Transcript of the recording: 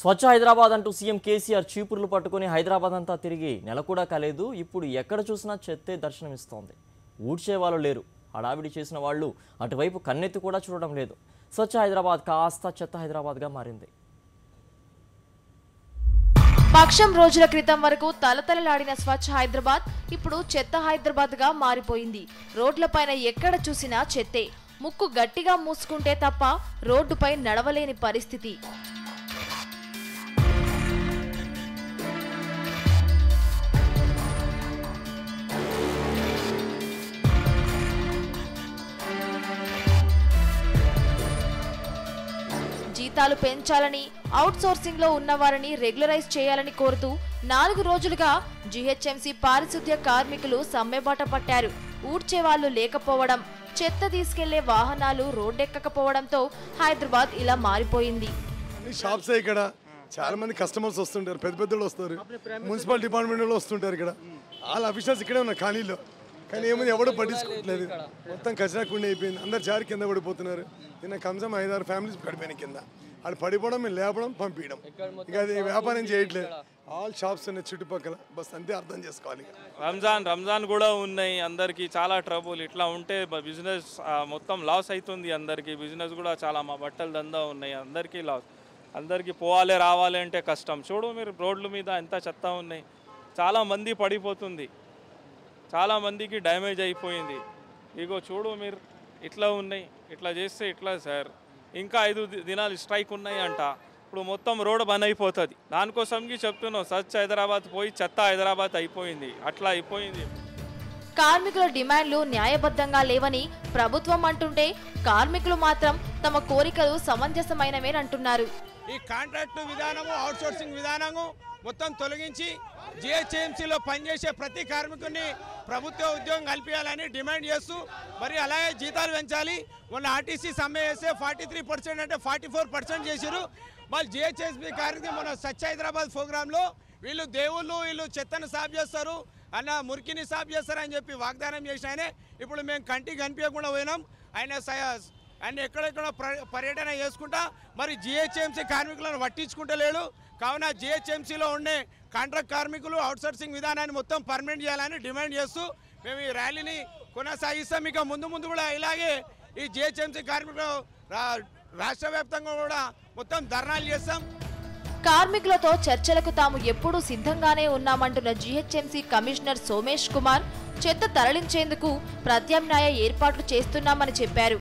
స్వచ్ఛ హైదరాబాద్ అంటూ సీఎం కేసీఆర్ చీపుర్లు పట్టుకొని హైదరాబాద్ అంతా తిరిగి నెల కూడా కాలేదు. ఇప్పుడు ఎక్కడ చూసినా చెత్తే దర్శనమిస్తోంది. ఊడ్చే వాళ్ళు లేరు. హడావిడి చేసిన వాళ్ళు అటువైపు కన్నెత్తి కూడా చూడడం లేదు. స్వచ్ఛ హైదరాబాద్ కాస్త చెత్త హైదరాబాద్గా మారింది. పక్షం రోజుల క్రితం వరకు తలతలలాడిన స్వచ్ఛ హైదరాబాద్ ఇప్పుడు చెత్త హైదరాబాద్గా మారిపోయింది. రోడ్లపైన ఎక్కడ చూసినా చెత్తే. ముక్కు గట్టిగా మూసుకుంటే తప్ప రోడ్డుపై నడవలేని పరిస్థితి. జీతాలు పెంచాలని, అవుట్ సోర్సింగ్ లో ఉన్నవారిని రెగ్యులరైజ్ చేయాలని కోరుతూ 4 రోజులుగా జీహెచ్ఎంసీ పారిశుద్ధ్య కార్మికులు సమ్మెబాట పట్టారు. ఊడ్చేవాళ్లు లేకపోవడం, చెత్త తీసుకెళ్లే వాహనాలు రోడ్డెక్కకపోవడంతో హైదరాబాద్ ఇలా మారిపోయింది. షాప్స్ ఇక్కడ చాలా మంది కస్టమర్స్ వస్తుంటారు, పెద్ద పెద్దలు వస్తారు, మున్సిపల్ డిపార్ట్మెంట్ వాళ్ళు వస్తుంటారు. ఇక్కడ వాళ్ళ అఫీషియల్స్ ఇక్కడే ఉన్నారు ఖాళీలో. కానీ ఏముంది, ఎవడో పట్టించుకోవట్లేదు. మొత్తం కచరాకుండా అయిపోయింది. అందరు జారి కింద పడిపోతున్నారు. నిన్న కమ్సం 5-6 ఫ్యామిలీస్ పడిపోయినాయి కింద. వాళ్ళు పడిపోవడం, మేము లేపడం, పంపించడం. ఇక అది వ్యాపారం చేయట్లేదు. ఆల్ షాప్స్ ఉన్నాయి చుట్టుపక్కల. బస్ అంతే అర్థం చేసుకోవాలి. రంజాన్ కూడా ఉన్నాయి. అందరికీ చాలా ట్రబుల్. ఇట్లా ఉంటే బిజినెస్ మొత్తం లాస్ అవుతుంది. అందరికీ బిజినెస్ కూడా చాలా, మా బట్టల దందా ఉన్నాయి, అందరికీ లాస్. అందరికీ పోవాలి రావాలి అంటే కష్టం. చూడు మీరు రోడ్ల మీద ఎంత చెత్త ఉన్నాయి. చాలా మంది పడిపోతుంది, చాలా మందికి డ్యామేజ్ అయిపోయింది. ఇగో చూడు మీరు, ఇట్లా ఉన్నాయి. ఇట్లా చేస్తే ఇట్లా సార్, ఇంకా 5 దినాలు స్ట్రైక్ ఉన్నాయి అంట. ఇప్పుడు మొత్తం రోడ్ బంద్ అయిపోతుంది. దానికోసంకి చెప్తున్నాం, స్వచ్ఛ హైదరాబాద్ పోయి చెత్త హైదరాబాద్ అయిపోయింది. అట్లా అయిపోయింది. కార్మికుల డిమాండ్లు న్యాయబద్ధంగా లేవని ప్రభుత్వం అంటుంటే, కార్మికులు మాత్రం తమ కోరికలు సమంజసమైనవేనంటున్నారు. ఈ కాంట్రాక్టు విధానము, అవుట్సోర్సింగ్ విధానము మొత్తం తొలగించి జిహెచ్ఎంసీలో పనిచేసే ప్రతి కార్మికుడిని ప్రభుత్వ ఉద్యోగం కల్పించాలని డిమాండ్ చేస్తూ, మరి అలాగే జీతాలు పెంచాలి. మొన్న ఆర్టీసీ సమ్మె చేస్తే 43% అంటే 44% చేశారు. మళ్ళీ జిహెచ్ఎంసీ కార్మికులు మన స్వచ్ఛ హైదరాబాద్ ప్రోగ్రాంలో వీళ్ళు దేవుళ్ళు, వీళ్ళు చెత్తను సాఫ్ చేస్తారు అన్న, మురికిని సాఫ్ చేస్తారని చెప్పి వాగ్దానం చేసిన ఆయనే ఇప్పుడు మేము కంటికి కనిపించకుండా పోయినాం. ఆయన ఎక్కడెక్కడ పర్యటన చేసుకుంటా మరి జిహెచ్ఎంసీ కార్మికులను పట్టించుకుంటలేడు. కావున జిహెచ్ఎంసీలో ఉండే కాంట్రాక్ట్ కార్మికులు అవుట్సోర్సింగ్ విధానాన్ని మొత్తం పర్మనెంట్ చేయాలని డిమాండ్ చేస్తూ మేము ఈ ర్యాలీని కొనసాగిస్తాం. ఇక ముందు కూడా ఇలాగే ఈ జిహెచ్ఎంసీ కార్మికులు రాష్ట్ర వ్యాప్తంగా కూడా మొత్తం ధర్నాలు చేస్తాం. కార్మికులతో చర్చలకు తాము ఎప్పుడూ సిద్ధంగానే ఉన్నామంటున్న జీహెచ్ఎంసీ కమిషనర్ సోమేష్ కుమార్ చెత్త తరలించేందుకు ప్రత్యామ్నాయ ఏర్పాట్లు చేస్తున్నామని చెప్పారు.